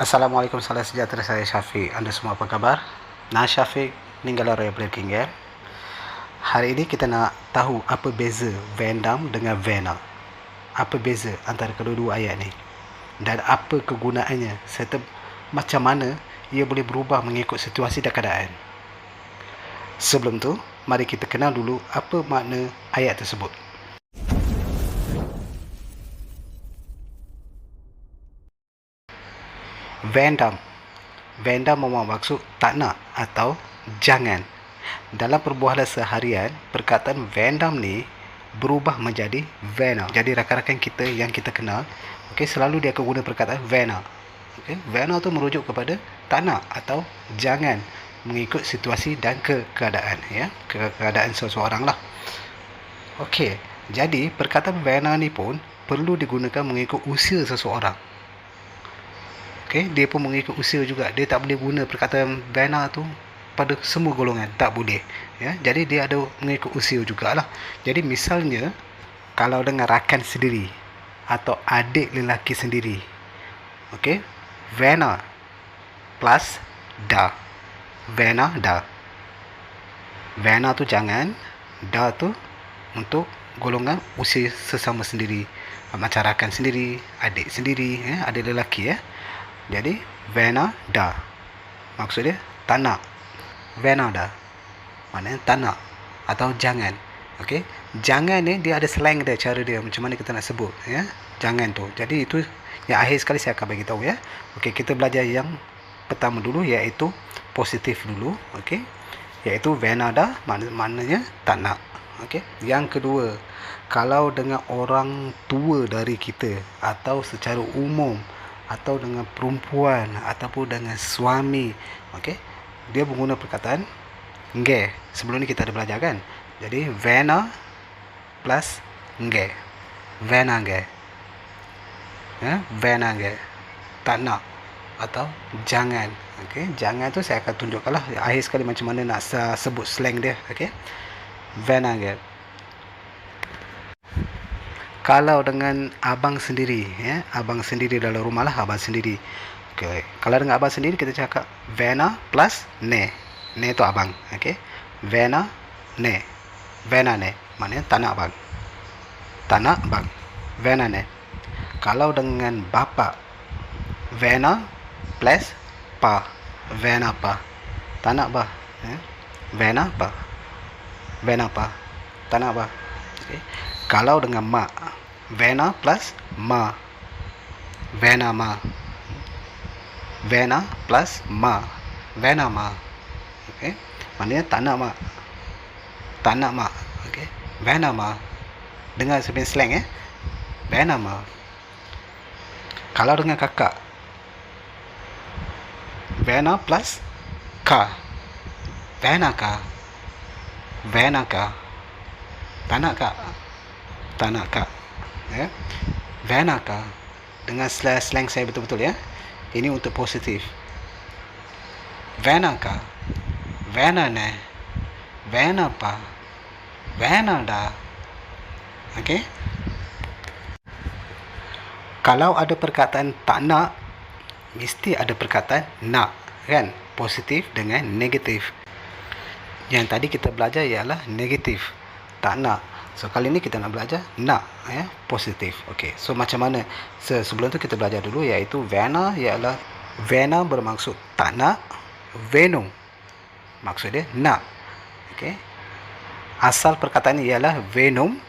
Assalamualaikum, salam sejahtera, saya Syafiq. Anda semua apa khabar? Nah, Syafiq, Ninggala Raya Breaking ya. Hari ini kita nak tahu apa beza Van Damme dengan Venom. Apa beza antara kedua-dua ayat ni? Dan apa kegunaannya serta macam mana ia boleh berubah mengikut situasi dan keadaan. Sebelum tu, mari kita kenal dulu apa makna ayat tersebut. Van Damme. Van Damme bermaksud tak nak atau jangan. Dalam perbualan seharian, perkataan Van Damme ni berubah menjadi Venom. Jadi rakan-rakan kita yang kita kenal, selalu dia akan guna perkataan Venom. Venom tu merujuk kepada tak nak atau jangan mengikut situasi dan keadaan, ya. Keadaan seseorang lah. Jadi perkataan Venom ni pun perlu digunakan mengikut usia seseorang. Dia pun mengikut usia juga. Dia tak boleh guna perkataan Venom tu pada semua golongan, tak boleh, ya. Jadi dia ada mengikut usia jugalah. Jadi misalnya kalau dengan rakan sendiri atau adik lelaki sendiri, Vena plus da. Vena da. Vena tu jangan, da tu untuk golongan usia sesama sendiri, macam rakan sendiri, adik sendiri, adik lelaki, ya. Jadi Vena da maksud dia tak nak. Vena da maknanya tak nak atau jangan. Jangan ni dia ada slang dia, cara dia macam mana kita nak sebut, ya. Jangan tu. Jadi itu yang akhir sekali saya akan bagi tahu, ya. Kita belajar yang pertama dulu, iaitu positif dulu, iaitu Vena da maknanya tak nak. Yang kedua, kalau dengan orang tua dari kita atau secara umum atau dengan perempuan ataupun dengan suami, dia menggunakan perkataan nge. Sebelum ni kita ada belajar kan. Jadi Vena plus nge. Vena nge. Vena nge. Tak nak atau jangan. Jangan tu saya akan tunjukkan lah akhir sekali macam mana nak sebut slang dia. Vena nge. Kalau dengan abang sendiri, ya, abang sendiri dalam rumah lah, abang sendiri. Kalau dengan abang sendiri kita cakap Vena plus ne. Ne tu abang, Vena ne. Vena ne maknanya tak nak abang. Tak nak abang. Vena ne. Kalau dengan bapa, Vena plus pa. Vena pa. Tak nak ba. Vena pa. Vena pa. Tak nak ba. Kalau dengan mak, Vena plus ma. Vena ma. Vena plus ma. Vena ma. Maknanya tak nak mak. Tak nak mak. Vena ma. Dengar sebenarnya slang, ya. Vena ma. Kalau dengan kakak, Vena plus ka. Vena ka. Vena ka. Tak nak kak. Tak nak kak, ya. Vena ka. Dengan slang saya betul-betul, ya. Ini untuk positif. Vena ka. Vena ne. Vena pa. Vena da. Kalau ada perkataan tak nak, mesti ada perkataan nak, kan? Positif dengan negatif. Yang tadi kita belajar ialah negatif, tak nak. So kali ni kita nak belajar nak, ya, positif. So macam mana? Sebelum tu kita belajar dulu, iaitu Vena ialah Vena bermaksud tak nak, Venom maksud dia nak. Asal perkataan ni ialah Venom.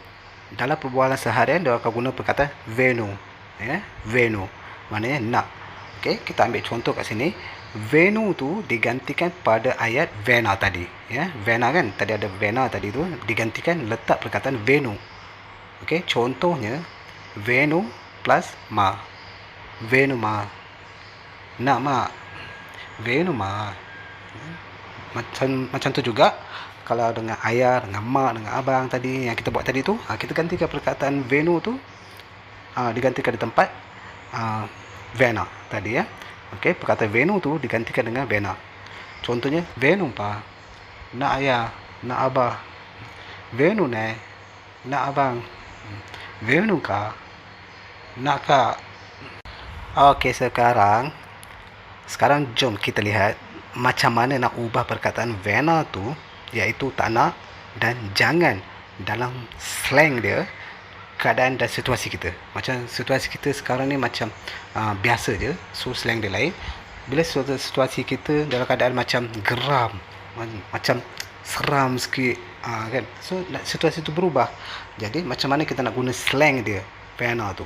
Dalam perbualan seharian dia akan guna perkataan Venom, ya. Venom maknanya nak. Kita ambil contoh kat sini. Venu tu digantikan pada ayat Vena tadi, ya. Vena kan, tadi ada Vena tadi tu, digantikan letak perkataan Venu. Contohnya Venu plus ma. Venu ma. Nak mak. Venu ma. Macam tu juga kalau dengan ayah, dengan mak, dengan abang tadi yang kita buat tadi tu, kita gantikan perkataan Venu tu, digantikan di tempat Vena tadi, ya. Perkataan Venu tu digantikan dengan Vena. Contohnya Venu pa. Nak ayah, nak abah. Venu ne. Nak abang. Venu ka. Nak kak. Sekarang Sekarang jom kita lihat macam mana nak ubah perkataan Vena tu, iaitu tak nak dan jangan, dalam slang dia, keadaan dan situasi kita. Macam situasi kita sekarang ni macam biasa je, so slang dia lain. Bila situasi kita dalam keadaan macam geram, macam seram sikit, kan, so situasi tu berubah. Jadi macam mana kita nak guna slang dia, Vena tu.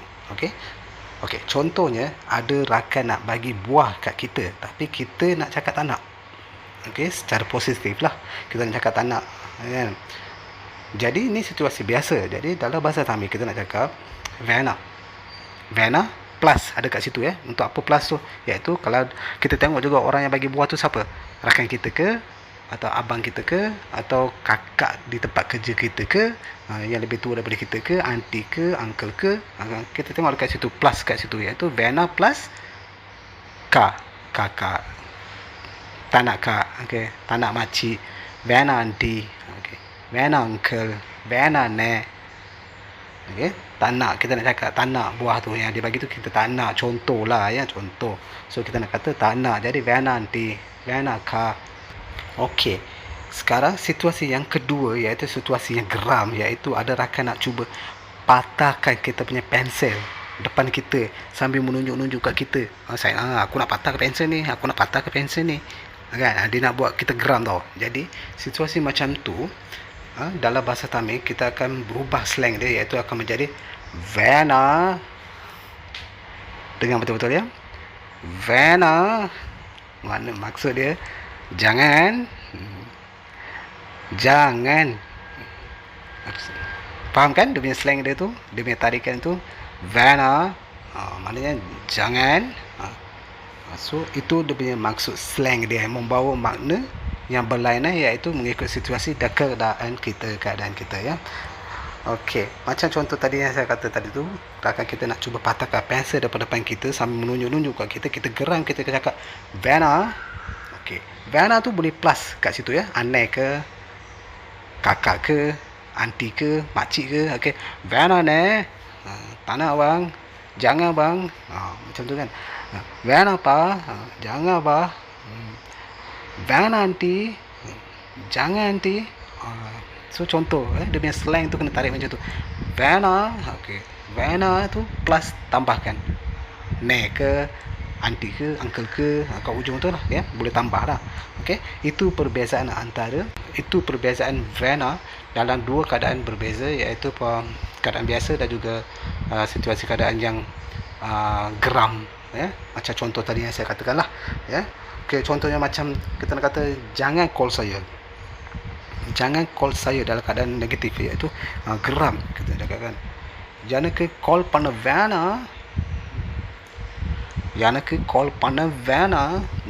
Okey, contohnya ada rakan nak bagi buah kat kita, tapi kita nak cakap tak nak. Okey, secara positif lah, kita nak cakap tak nak, kan. Jadi ini situasi biasa. Jadi dalam bahasa Tamil kita nak cakap Vena plus ada kat situ, ya. Untuk apa plus tu? Iaitu kalau kita tengok juga orang yang bagi buah tu siapa? Rakan kita ke, atau abang kita ke, atau kakak di tempat kerja kita ke, yang lebih tua daripada kita ke, aunty ke, uncle ke, kita tengok dekat situ, plus kat situ, iaitu Vena plus kakak, tak nak kak, okey, tak nak makcik, Vena aunty, okey, Vena uncle, Vena nek, okey, tak nak, kita nak cakap tak nak buah tu yang dia bagi tu, kita tak nak, contohlah, ya, contoh. So kita nak kata tak nak, jadi Vena aunty, Vena kak. Okey, sekarang situasi yang kedua, iaitu situasi yang geram, iaitu ada rakan nak cuba patahkan kita punya pensel depan kita sambil menunjuk-nunjuk kat kita. Aku nak patah ke pensel ni, aku nak patah ke pensel ni, kan. Dia nak buat kita geram tau. Jadi situasi macam tu, dalam bahasa Tamil kita akan berubah slang dia, iaitu akan menjadi Vena. Dengar betul-betul, ya. Vena, mana maksud dia? Jangan. Faham kan dia punya slang dia tu, dia punya tarikan tu, Vena, maknanya jangan. So itu dia punya maksud slang dia, membawa makna yang berlainan, iaitu mengikut situasi dan keadaan kita, ya. Okey, macam contoh tadi yang saya kata tadi tu, rakan kita nak cuba patahkan pensel depan kita sambil menunjuk-nunjuk kat kita, kita geram, kita cakap Vena. Okey, Vena tu boleh plus kat situ, ya. Anak ke, kakak ke, aunty ke, makcik ke. Okey, Vena ne, tak nak bang, jangan bang, macam tu kan. Vena pa, jangan pa. Vena aunty, jangan aunty. So contoh, dia punya slang tu kena tarik macam tu. Vena, okey, Vena tu plus tambahkan ne ke, aunty ke, uncle ke, kat ujung tu lah, ya, boleh tambah lah. Okey, itu perbezaan Vena dalam dua keadaan berbeza, iaitu keadaan biasa dan juga situasi keadaan yang geram, ya. Macam contoh tadi yang saya katakan lah, ya. Okey, contohnya macam kita nak kata jangan call saya dalam keadaan negatif, iaitu geram, kita cakapkan jangan ke call pada Vena,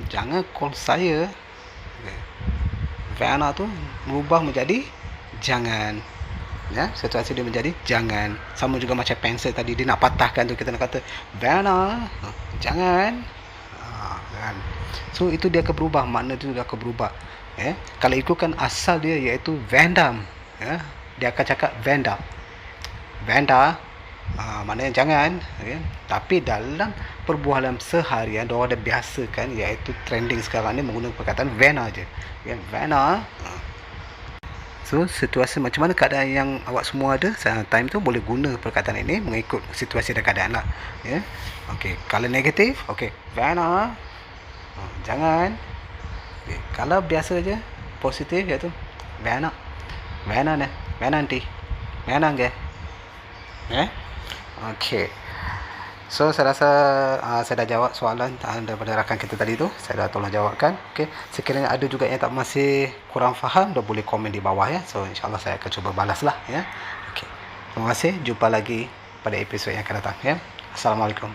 jangan call saya. Vena tu berubah menjadi jangan, ya. Situasi dia menjadi jangan. Sama juga macam pensel tadi, dia nak patahkan tu, kita nak kata Vena, jangan, kan. So itu dia akan berubah, makna tu dia akan berubah, ya. Kalau ikutkan asal dia, iaitu Vandam, ya, dia akan cakap Vanda, maknanya jangan, ya. Tapi dalam perbualan seharian, diorang dah biasakan, iaitu trending sekarang ni menggunakan perkataan Vena je, ya, Vena. So situasi macam mana keadaan yang awak semua ada time tu, boleh guna perkataan ini mengikut situasi dan keadaan lah, ya. Okey, kalau negatif, okey, Vena, jangan. Okay. Kalau biasa je, positif, iaitu Vena ne, Vena nanti, Vena ke, ya. Okey. So saya rasa saya dah jawab soalan daripada rakan kita tadi tu, saya dah tolong jawabkan. Okey, sekiranya ada juga yang masih kurang faham, dah boleh komen di bawah, ya. So insyaAllah saya akan cuba balas lah, ya. Okey, terima kasih, jumpa lagi pada episod yang akan datang, ya. Assalamualaikum.